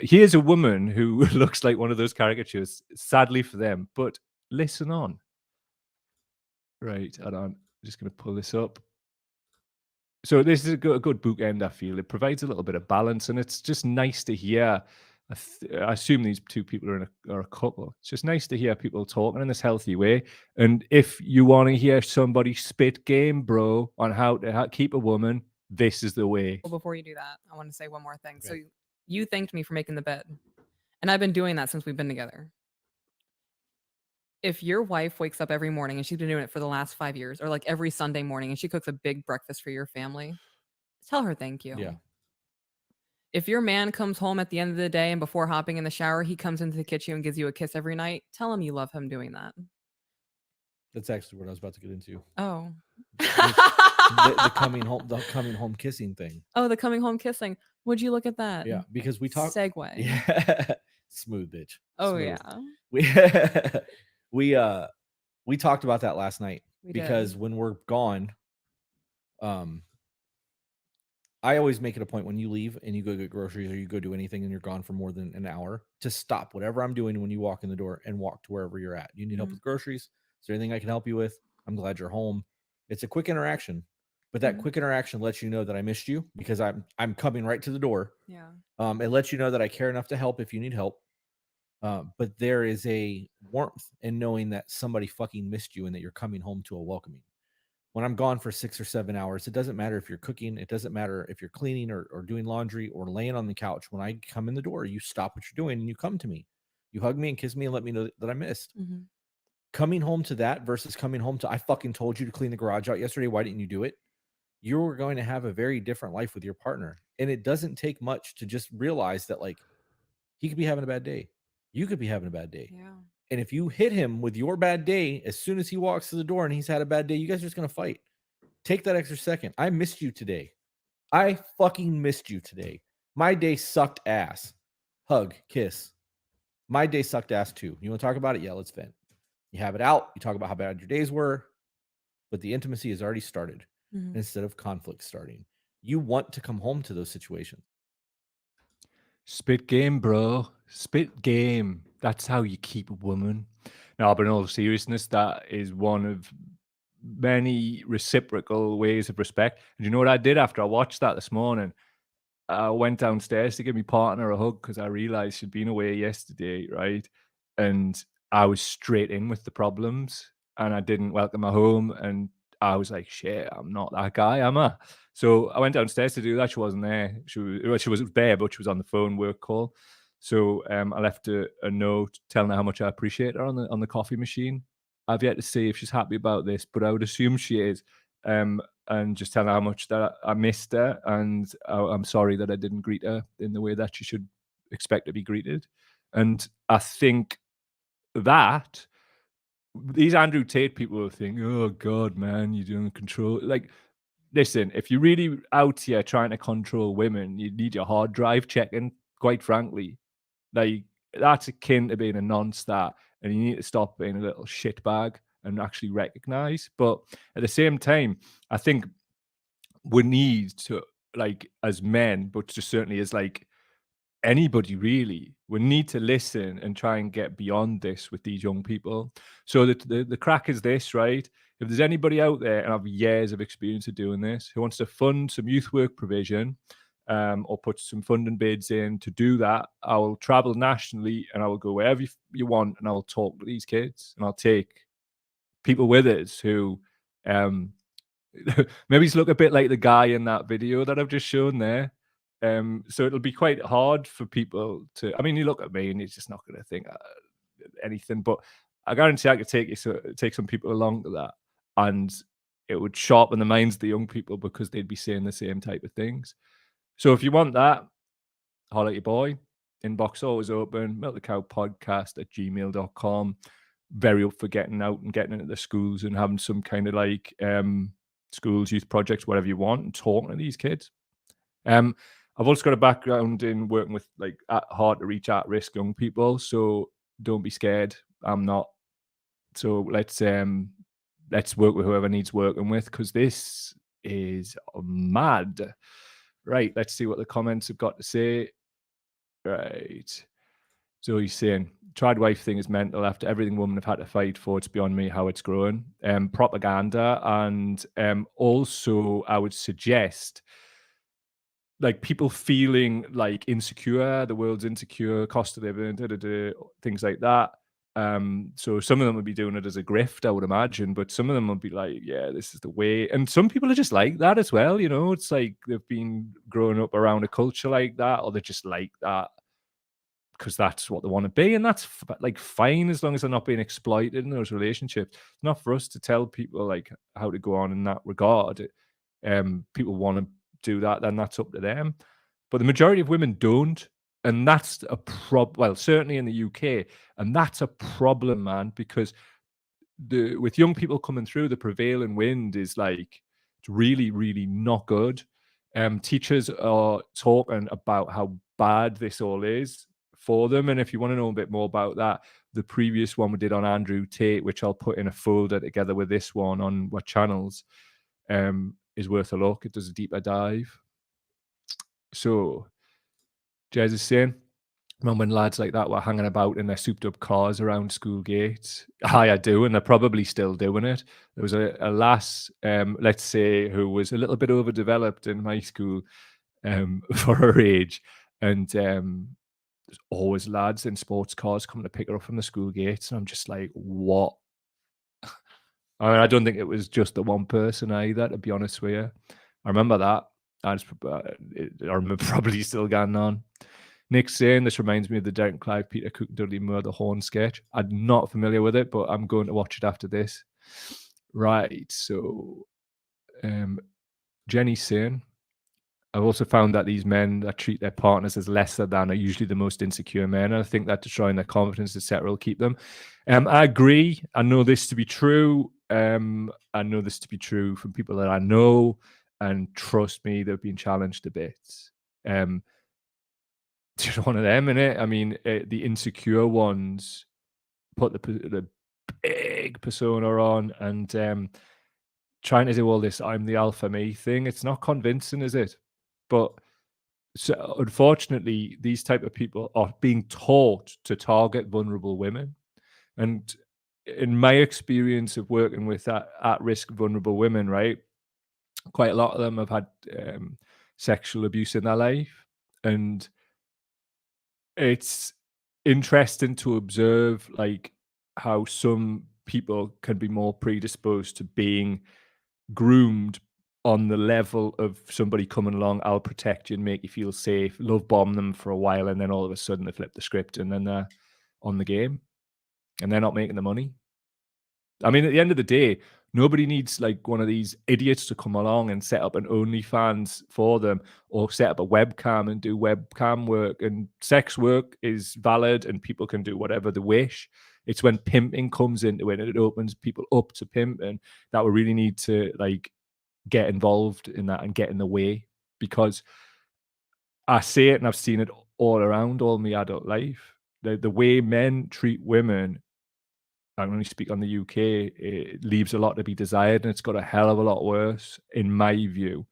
Here's a woman who looks like one of those caricatures, sadly for them, but listen on. Right, I'm just going to pull this up. So this is a good bookend, I feel. It provides a little bit of balance, and it's just nice to hear I assume these two people are a couple. It's just nice to hear people talking in this healthy way. And if you want to hear somebody spit game, bro, on how to keep a woman, this is the way. Well, before you do that, I want to say one more thing. So Okay. you thanked me for making the bed, and I've been doing that since we've been together. If your wife wakes up every morning and she's been doing it for the last 5 years, or like every Sunday morning, and she cooks a big breakfast for your family, tell her thank you. Yeah. If your man comes home at the end of the day and before hopping in the shower, he comes into the kitchen and gives you a kiss every night, tell him you love him doing that. That's actually what I was about to get into. Oh. The coming home kissing thing. Oh, the coming home kissing. Would you look at that? Yeah, because we talk. Segue. Yeah, smooth bitch. Oh Smooth. yeah. We talked about that last night We because did. when we're gone, I always make it a point when you leave and you go get groceries or you go do anything and you're gone for more than an hour to stop whatever I'm doing when you walk in the door and walk to wherever you're at. You need help Mhm. with groceries? Is there anything I can help you with? I'm glad you're home. It's a quick interaction, but that Mhm. quick interaction lets you know that I missed you because I'm coming right to the door. Yeah. It lets you know that I care enough to help if you need help. But there is a warmth in knowing that somebody fucking missed you and that you're coming home to a welcoming. When I'm gone for 6 or 7 hours, it doesn't matter if you're cooking, it doesn't matter if you're cleaning or doing laundry or laying on the couch. When I come in the door, you stop what you're doing and you come to me. You hug me and kiss me and let me know that I missed. Mhm. Coming home to that versus coming home to I fucking told you to clean the garage out yesterday. Why didn't you do it? You're going to have a very different life with your partner. And it doesn't take much to just realize that, like, he could be having a bad day. You could be having a bad day. Yeah. And if you hit him with your bad day, as soon as he walks to the door and he's had a bad day, you guys are just going to fight. Take that extra second. I missed you today. I fucking missed you today. My day sucked ass. Hug, kiss. My day sucked ass too. You want to talk about it? Yeah, let's vent. You have it out. You talk about how bad your days were, but the intimacy has already started Mhm. instead of conflict starting. You want to come home to those situations. Spit game, bro. Spit game. That's how you keep a woman. Now, but in all seriousness, that is one of many reciprocal ways of respect. And you know what I did after I watched that this morning? I went downstairs to give my partner a hug because I realized she'd been away yesterday, right? And I was straight in with the problems and I didn't welcome her home. And I was like, shit, I'm not that guy, am I? So I went downstairs to do that. She wasn't there. She was there, but she was on the phone work call. So I left a note telling her how much I appreciate her on the coffee machine. I've yet to see if she's happy about this, but I would assume she is. And just tell her how much that I missed her, and I'm sorry that I didn't greet her in the way that she should expect to be greeted. And I think that these Andrew Tate people will think, oh God, man, you're doing control. Like, listen, if you're really out here trying to control women, you need your hard drive checking, quite frankly. Like, that's akin to being a non-star, and you need to stop being a little shitbag and actually recognize. But at the same time, I think we need to, like, as men, but just certainly as like anybody really, we need to listen and try and get beyond this with these young people. So the crack is this, right? If there's anybody out there and have years of experience of doing this who wants to fund some youth work provision, or put some funding bids in to do that, I will travel nationally and I will go wherever you want and I will talk to these kids and I'll take people with us who maybe he's look a bit like the guy in that video that I've just shown there. So it'll be quite hard for people to. I mean, you look at me and he's just not going to think anything. But I guarantee I could take some people along to that, and it would sharpen the minds of the young people because they'd be saying the same type of things. So if you want that, holler at your boy. Inbox always open. milkthecowpodcast@gmail.com. Very up for getting out and getting into the schools and having some kind of like schools, youth projects, whatever you want, and talking to these kids. I've also got a background in working with like hard to reach at-risk young people, so don't be scared. I'm not. So let's work with whoever needs working with, because this is mad. Right, let's see what the comments have got to say. Right. So he's saying, tried wife thing is mental. After everything women have had to fight for, it's beyond me how it's growing. Propaganda. And also, I would suggest like people feeling like insecure, the world's insecure, cost of living, things like that. So some of them would be doing it as a grift, I would imagine, but some of them would be like, yeah, this is the way. And some people are just like that as well, you know. It's like they've been growing up around a culture like that, or they're just like that because that's what they want to be, and that's like fine as long as they're not being exploited in those relationships. It's not for us to tell people like how to go on in that regard. People want to do that, then that's up to them. But the majority of women don't, and that's a well, certainly in the UK, and that's a problem, man, because with young people coming through, the prevailing wind is like it's really, really not good. Teachers are talking about how bad this all is for them, and if you want to know a bit more about that, the previous one we did on Andrew Tate, which I'll put in a folder together with this one on what channels, is worth a look. It does a deeper dive. So, Jez is saying, remember when lads like that were hanging about in their souped up cars around school gates? I do, and they're probably still doing it. There was a lass, let's say, who was a little bit overdeveloped in my school for her age, and there's always lads in sports cars coming to pick her up from the school gates, and I'm just like, what? I mean, I don't think it was just the one person either, to be honest with you. I remember that. I remember probably still going on. Nick's saying this reminds me of the Derek and Clive, Peter Cook, Dudley Moore, the Horn sketch. I'm not familiar with it, but I'm going to watch it after this. Right. So, Jenny's saying, I've also found that these men that treat their partners as lesser than are usually the most insecure men. And I think that destroying their confidence, etc., will keep them. I agree. I know this to be true. I know this to be true from people that I know. And trust me, they've been challenged a bit. Just one of them, innit? I mean, the insecure ones put the big persona on and trying to do all this I'm the alpha me thing. It's not convincing, is it? But so unfortunately, these type of people are being taught to target vulnerable women. And in my experience of working with at-risk vulnerable women, right, quite a lot of them have had sexual abuse in their life. And it's interesting to observe like how some people can be more predisposed to being groomed on the level of somebody coming along, I'll protect you and make you feel safe, love bomb them for a while, and then all of a sudden they flip the script and then they're on the game and they're not making the money. I mean, at the end of the day, nobody needs like one of these idiots to come along and set up an OnlyFans for them or set up a webcam and do webcam work. And sex work is valid and people can do whatever they wish. It's when pimping comes into it and it opens people up to pimping that we really need to like get involved in that and get in the way, because I see it and I've seen it all around all my adult life. The way men treat women, I can only speak on the UK, it leaves a lot to be desired, and it's got a hell of a lot worse, in my view,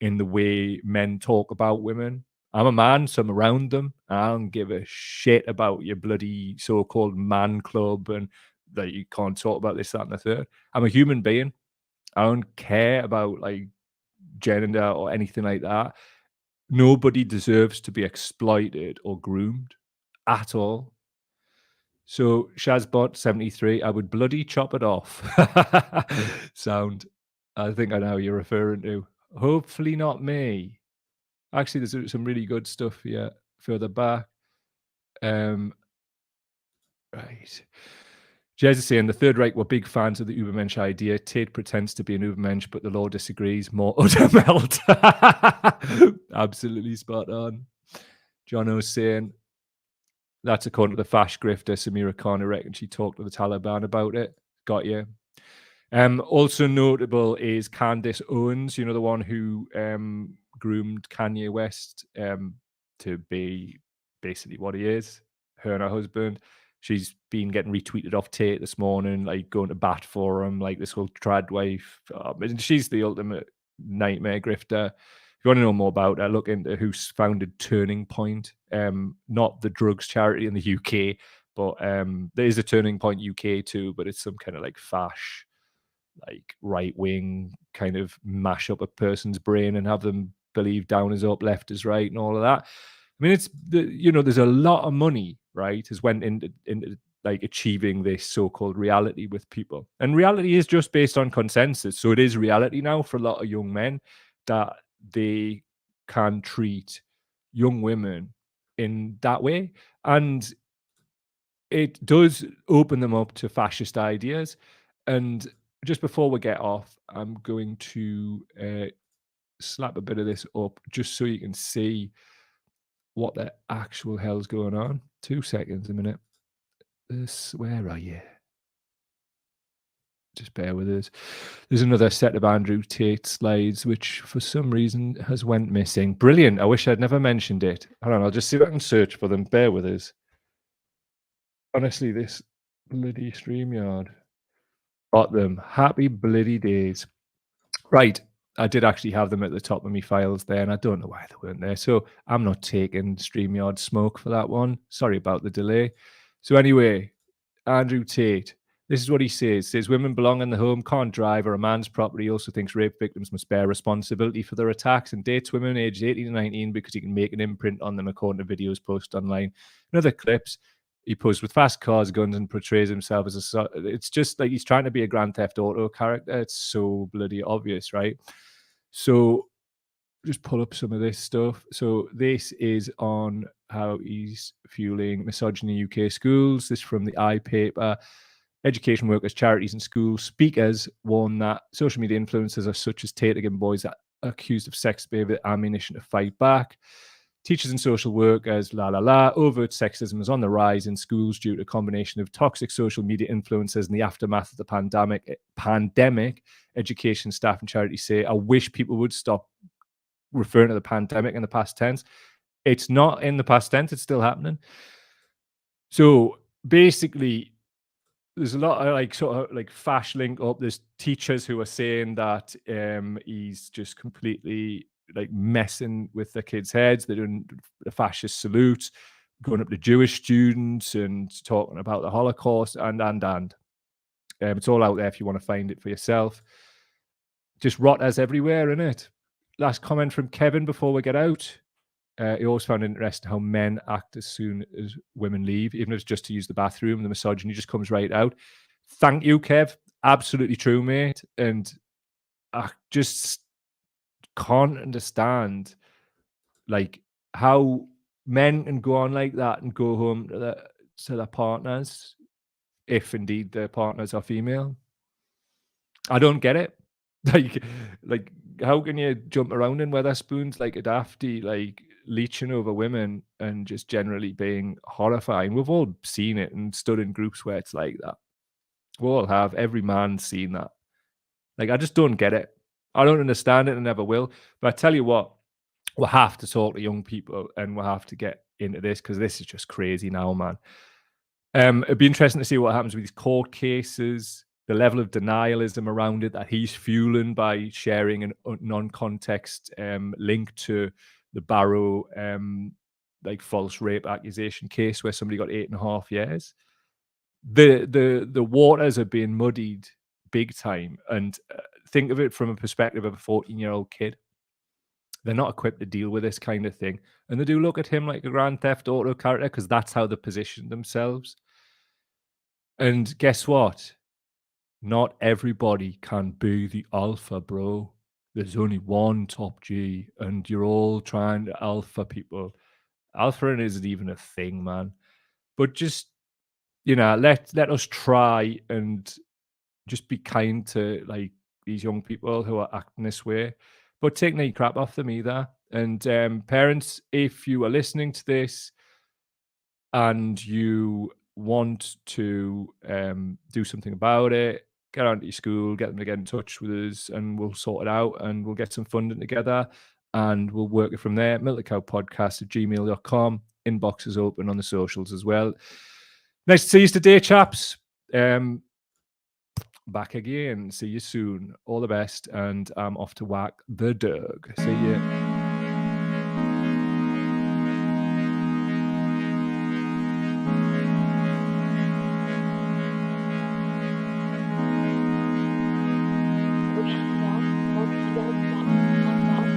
in the way men talk about women. I'm a man, so I'm around them. And I don't give a shit about your bloody so-called man club and that you can't talk about this, that, and the third. I'm a human being. I don't care about like gender or anything like that. Nobody deserves to be exploited or groomed at all. So Shazbot 73, I would bloody chop it off. Sound. I think I know who you're referring to. Hopefully not me. Actually, there's some really good stuff here further back. Right. Jez is saying the Third Reich were big fans of the Ubermensch idea. Tate pretends to be an Ubermensch, but the law disagrees. More utter melt. Absolutely spot on. Jono's saying that's according to the Fash grifter Samira Khan. I reckon she talked to the Taliban about it. Got you. Also notable is Candace Owens, you know, the one who groomed Kanye West to be basically what he is, her and her husband. She's been getting retweeted off Tate this morning, like going to bat for him, like this whole trad wife. And she's the ultimate nightmare grifter. If you want to know more about her, look into who's founded Turning Point, not the drugs charity in the UK, but there is a Turning Point UK too, but it's some kind of like fash, like right wing kind of mash up a person's brain and have them believe down is up, left is right, and all of that. I mean, it's there's a lot of money, right, has went into like achieving this so-called reality with people, and reality is just based on consensus. So it is reality now for a lot of young men that they can treat young women in that way, and it does open them up to fascist ideas. And just before we get off, I'm going to slap a bit of this up just so you can see what the actual hell's going on. 2 seconds, a minute. Where are you? Just bear with us. There's another set of Andrew Tate slides, which for some reason has went missing. Brilliant. I wish I'd never mentioned it. Hold on, I'll just see if I can search for them. Bear with us. Honestly, this bloody StreamYard. Got them. Happy bloody days. Right. I did actually have them at the top of my files there, and I don't know why they weren't there. So I'm not taking StreamYard smoke for that one. Sorry about the delay. So anyway, Andrew Tate, this is what he says, women belong in the home, can't drive or a man's property. He also thinks rape victims must bear responsibility for their attacks, and dates women aged 18 to 19 because he can make an imprint on them, according to videos posted online. In other clips, he posed with fast cars, guns, and portrays himself as it's just like he's trying to be a Grand Theft Auto character. It's so bloody obvious, right? So just pull up some of this stuff. So this is on how he's fueling misogyny in UK schools. This from the iPaper. Education workers, charities, and school speakers warn that social media influencers are such as Tate are giving boys that are accused of sex behavior ammunition to fight back. Teachers and social workers, overt sexism is on the rise in schools due to a combination of toxic social media influences and the aftermath of the pandemic. Education staff and charities say, I wish people would stop referring to the pandemic in the past tense. It's not in the past tense, it's still happening. So basically, there's a lot of like sort of like fash link up. There's teachers who are saying that he's just completely like messing with the kids' heads. They're doing the fascist salutes, going up to Jewish students and talking about the Holocaust and. It's all out there if you want to find it for yourself. Just rotters everywhere, innit? Last comment from Kevin before we get out. He always found it interesting how men act as soon as women leave, even if it's just to use the bathroom. The misogyny just comes right out. Thank you, Kev. Absolutely true, mate. And I just can't understand like how men can go on like that and go home to their partners, if indeed their partners are female. I don't get it. Like how can you jump around in Wetherspoons like a dafty, like leeching over women and just generally being horrifying? We've all seen it and stood in groups where it's like that. We all have. Every man's seen that. Like, I just don't get it. I don't understand it and never will. But I tell you what, we'll have to talk to young people and we'll have to get into this because this is just crazy now, man. It'd be interesting to see what happens with these court cases, the level of denialism around it that he's fueling by sharing a non-context link to the Barrow like false rape accusation case where somebody got 8.5 years. The waters are being muddied big time, and think of it from a perspective of a 14-year-old kid. They're not equipped to deal with this kind of thing, and they do look at him like a Grand Theft Auto character because that's how they position themselves. And guess what? Not everybody can be the alpha, bro. There's only one top G, and you're all trying to alpha people. Alpha isn't even a thing, man. But just, let us try and just be kind to like these young people who are acting this way, but take any crap off them either. And parents, if you are listening to this and you want to do something about it, get out to your school, get them to get in touch with us, and we'll sort it out and we'll get some funding together and we'll work it from there. milkthecowpodcast@gmail.com. Inbox is open on the socials as well. Nice to see you today, chaps. Back again. See you soon. All the best. And I'm off to whack the dog. See you.